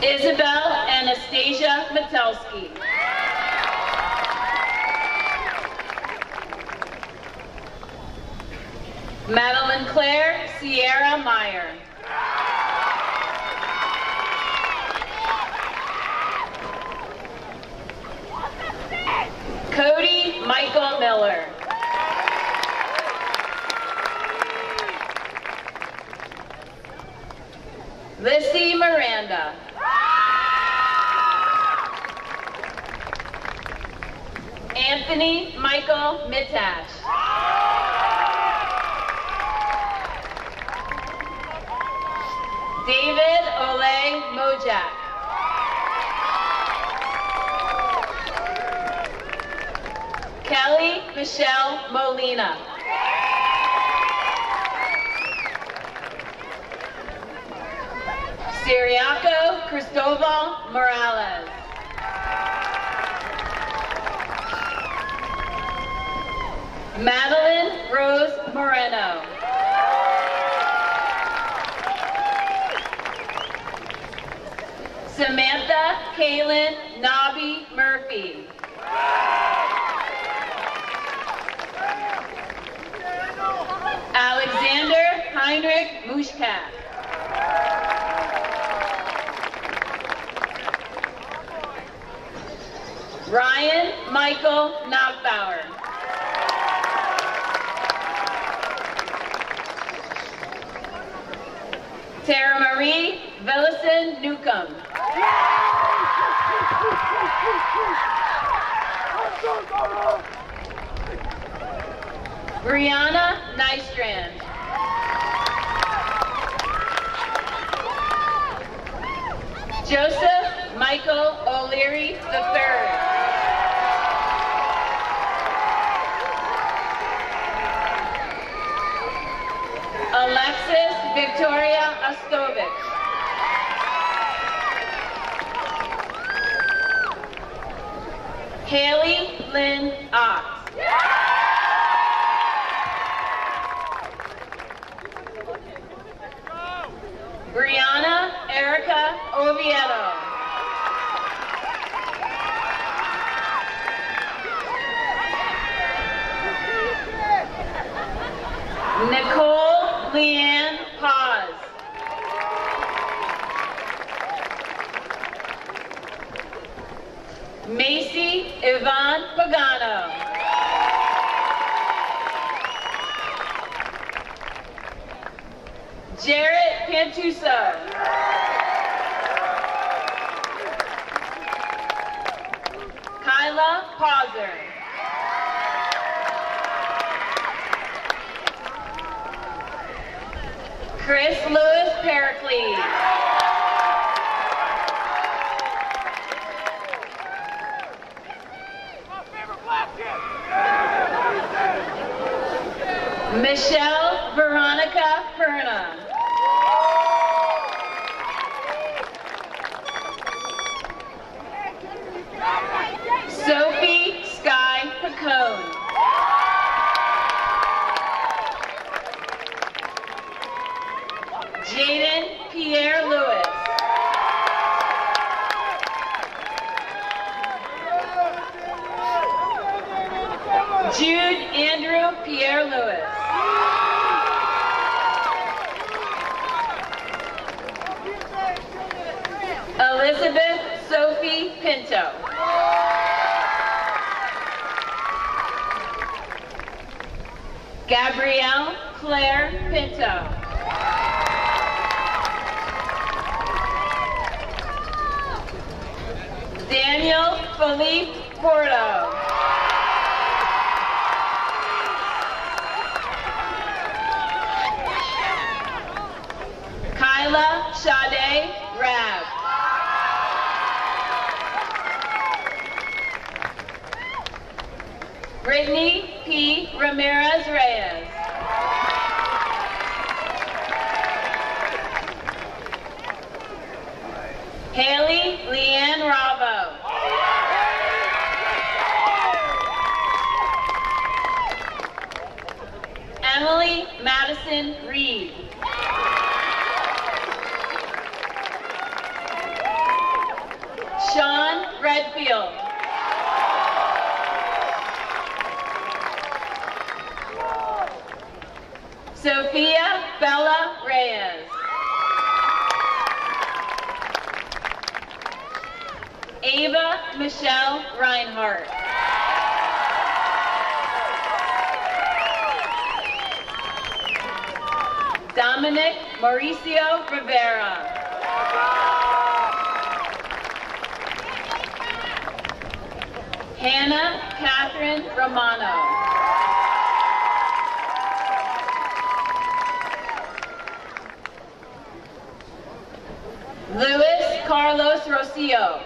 Isabel Anastasia Matelski. Madeline Claire Sierra Meyer. Cody Michael Miller. Lissy Miranda. Anthony Michael Mitash. David Ole Mojak. Kelly Michelle Molina. Siriaco Cristobal Morales. Madeline Rose Moreno. Samantha Kaylin Nobby Murphy. Alexander Heinrich Mushkat. Ryan Michael Knockbauer. Tara Marie Villison Newcomb. Brianna Nystrand. Joseph Michael O'Leary III. Alexis Victoria Ostovich. Haley Lynn Ox. Brianna Erica Oviedo. Nicole Leanne Paz. Macy Yvonne Pagano. Jarrett Pantuso. Kyla Pauser. Chris Lewis Pericles. Michelle Veronica Perna. Sophie Sky Pacone. Jaden Pierre Lewis. Jude Andrew Pierre Lewis. Elizabeth Sophie Pinto. Gabrielle Claire Pinto. Daniel Philippe Porto. Kyla Sade Rab. Brittany P. Ramirez Reyes. Haley Leanne Ravo. Emily Madison Reed. Sean Redfield. Sophia Bella Reyes. Ava Michelle Reinhardt. Dominic Mauricio Rivera. Hannah Catherine Romano. Luis Carlos Rocio.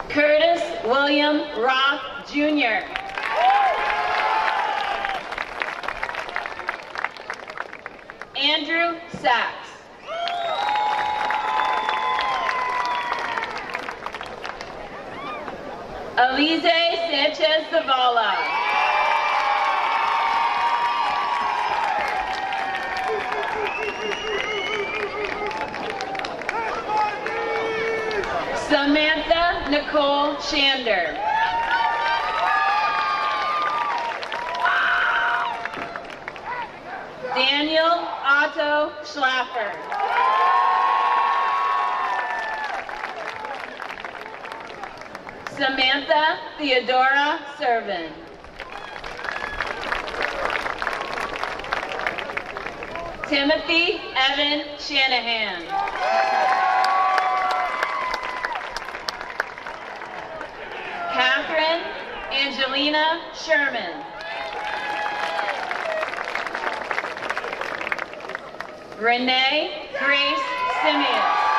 Curtis William Roth, Jr. Andrew Sachs. Alize Sanchez Zavala. Samantha Nicole Shander. Daniel Otto Schlaffer. Samantha Theodora Servin. Timothy Evan Shanahan. Catherine Angelina Sherman. Renee Grace Simeon.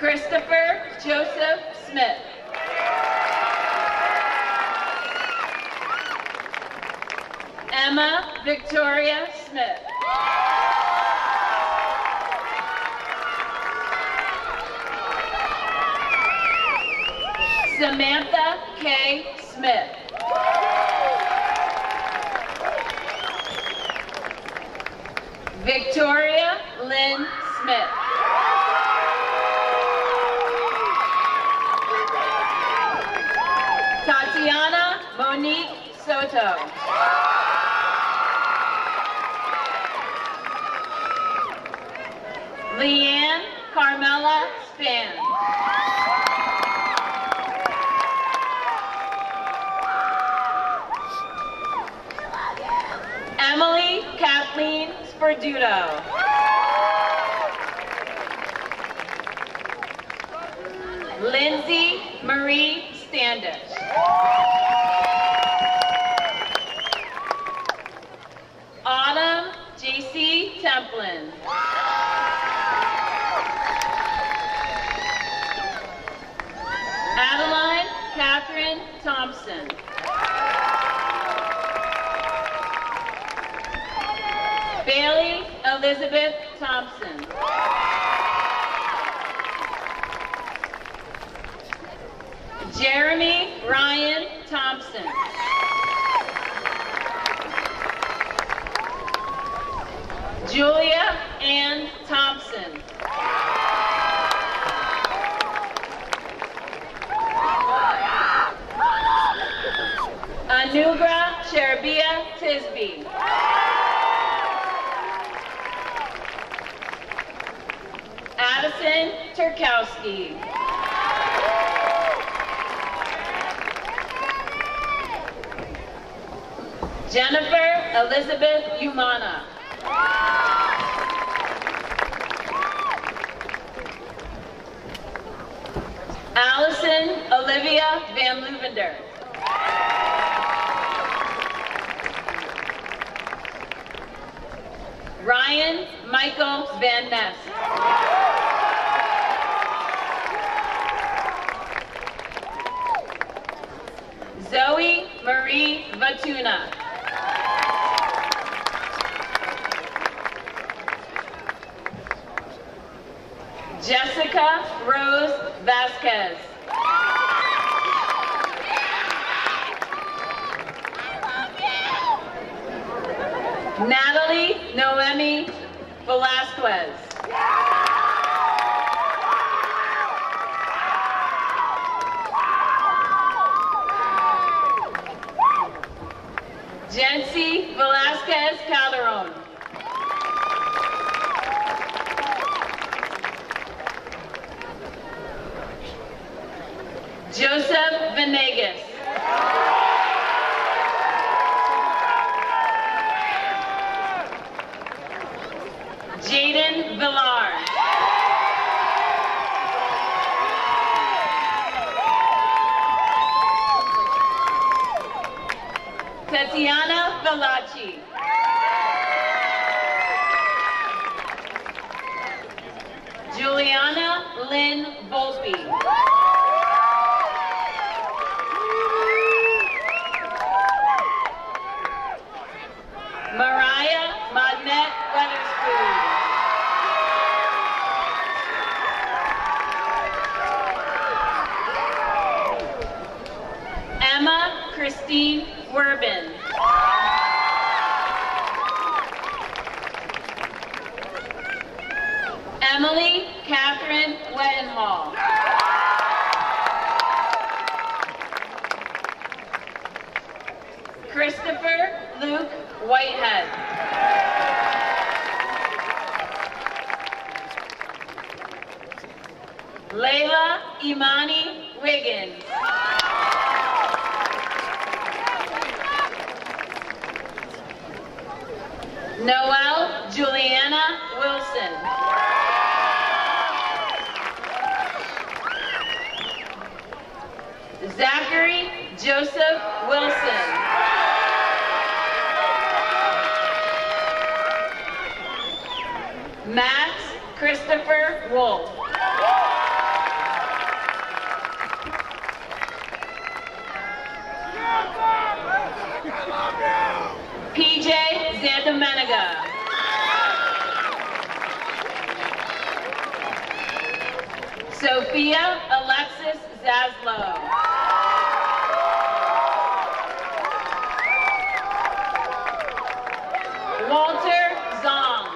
Christopher Joseph Smith. Emma Victoria Smith. Samantha K. Smith. Victoria Lynn Smith. Tatiana Monique Soto. Leanne Carmela Span. Emily Kathleen Sperduto. Lindsay Marie Standish. Autumn J.C. Templin. Adeline Catherine Thompson. Bailey Elizabeth Thompson. Jeremy Ryan Thompson. Julia Ann Thompson. Anugra Sherbia Tisby. Addison Turkowski. Jennifer Elizabeth Umana. Allison Olivia Van Luvender. Ryan Michael Van Ness. Zoe Marie Vatuna. Jessica Rose Vasquez. Natalie Noemi Velasquez. Jency Velasquez Calderon. Joseph Venegas. Jaden Villar. Tatiana Valachi. Juliana Lynn Volpe. Mariah Madnet Weatherspoon. Emma Christine Werbin. Emily Catherine Wettenhall. Christopher Luke Whitehead. Layla Imani Wiggins. Noelle Juliana Wilson. Zachary Joseph Wilson. Max Christopher Wolf. PJ Zandomeniga. Sophia Alexis Zaslow. Walter Zong.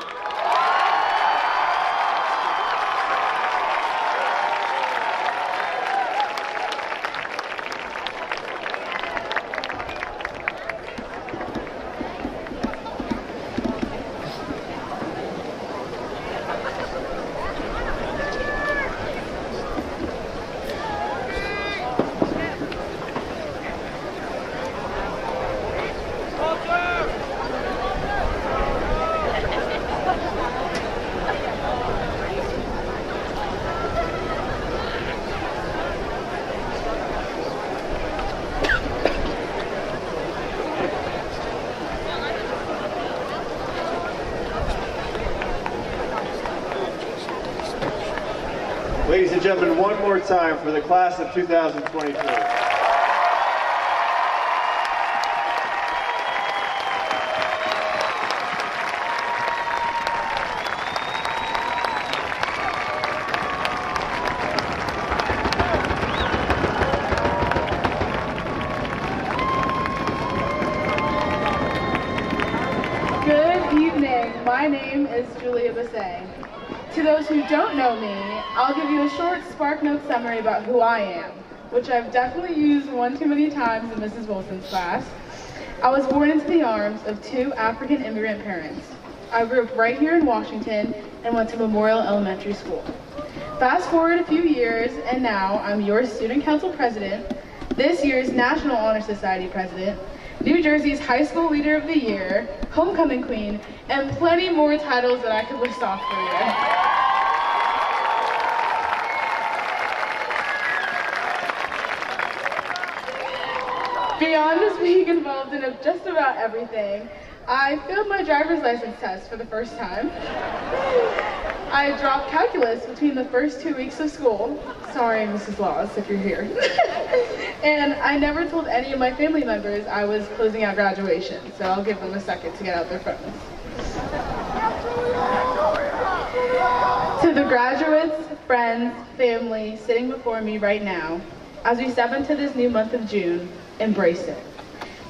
Ladies and gentlemen, one more time for the class of 2023. Good evening. My name is Julia Basset. To those who don't know me, I'll give you a short SparkNotes summary about who I am, which I've definitely used one too many times in Mrs. Wilson's class. I was born into the arms of two African immigrant parents. I grew up right here in Washington and went to Memorial Elementary School. Fast forward a few years, and now I'm your Student Council President, this year's National Honor Society President, New Jersey's High School Leader of the Year, Homecoming Queen, and plenty more titles that I could list off for you. Beyond just being involved in just about everything, I failed my driver's license test for the first time. I dropped calculus between the first 2 weeks of school. Sorry, Mrs. Laws, if you're here. And I never told any of my family members I was closing out graduation, so I'll give them a second to get out their phones. To the graduates, friends, family sitting before me right now, as we step into this new month of June, embrace it.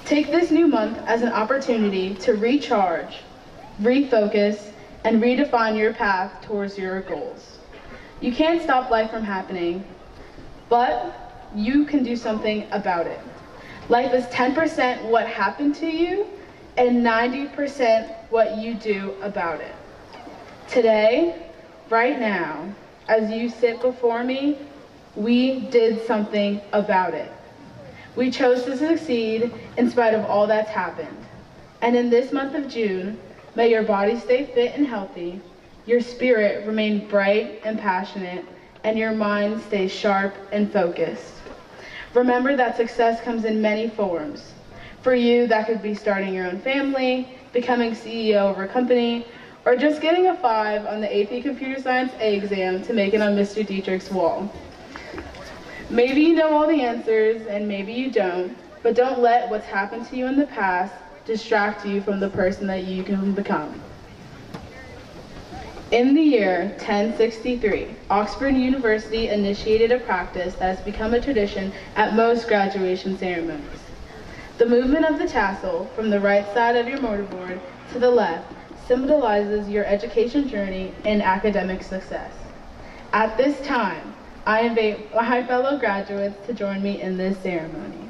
Take this new month as an opportunity to recharge, refocus, and redefine your path towards your goals. You can't stop life from happening, but you can do something about it. Life is 10% what happened to you and 90% what you do about it. Today, right now, as you sit before me, we did something about it. We chose to succeed in spite of all that's happened. And in this month of June, may your body stay fit and healthy, your spirit remain bright and passionate, and your mind stays sharp and focused. Remember that success comes in many forms. For you, that could be starting your own family, becoming CEO of a company, or just getting a 5 on the AP Computer Science A exam to make it on Mr. Dietrich's wall. Maybe you know all the answers, and maybe you don't, but don't let what's happened to you in the past distract you from the person that you can become. In the year 1063, Oxford University initiated a practice that has become a tradition at most graduation ceremonies. The movement of the tassel from the right side of your mortarboard to the left symbolizes your education journey and academic success. At this time, I invite my fellow graduates to join me in this ceremony.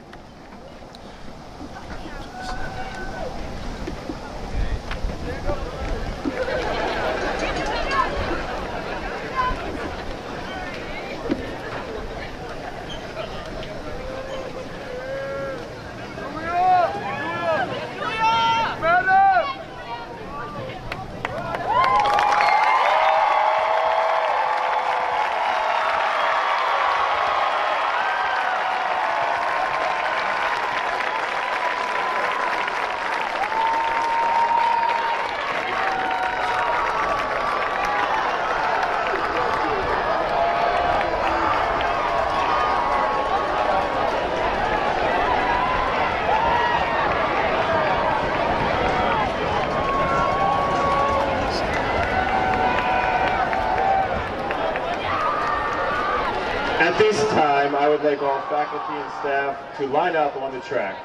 At this time, I would like all faculty and staff to line up on the track.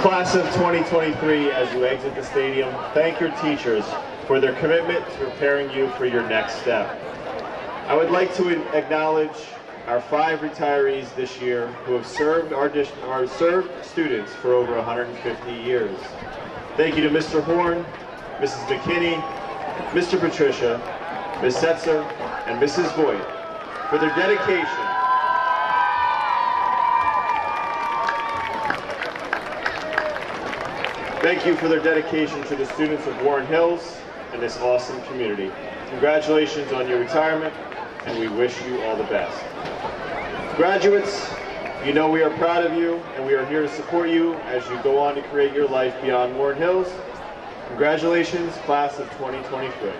Class of 2023, as you exit the stadium, thank your teachers for their commitment to preparing you for your next step. I would like to acknowledge our 5 retirees this year who have served served students for over 150 years. Thank you to Mr. Horn, Mrs. McKinney, Mr. Patricia, Ms. Setzer, and Mrs. Voigt for their dedication Thank you for their dedication to the students of Warren Hills and this awesome community. Congratulations on your retirement, and we wish you all the best. Graduates, you know we are proud of you, and we are here to support you as you go on to create your life beyond Warren Hills. Congratulations, class of 2023.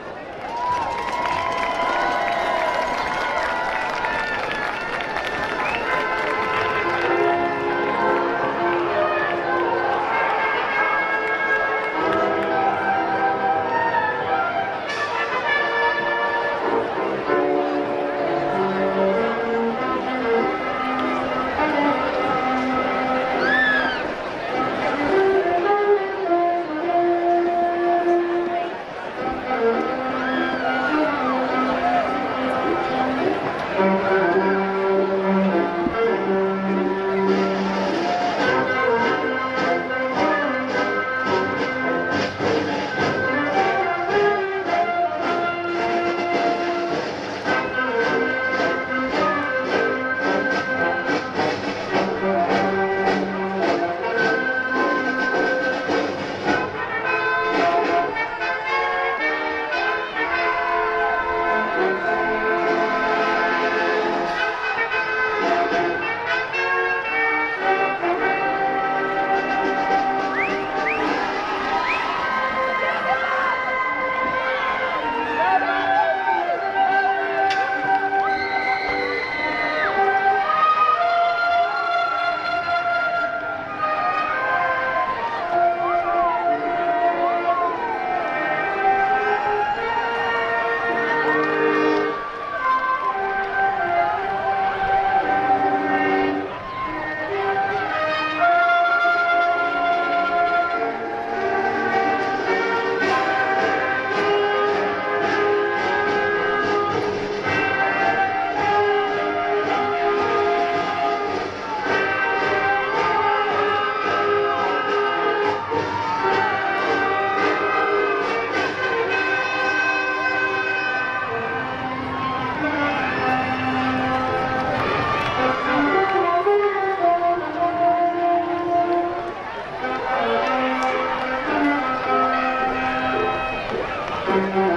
Thank you.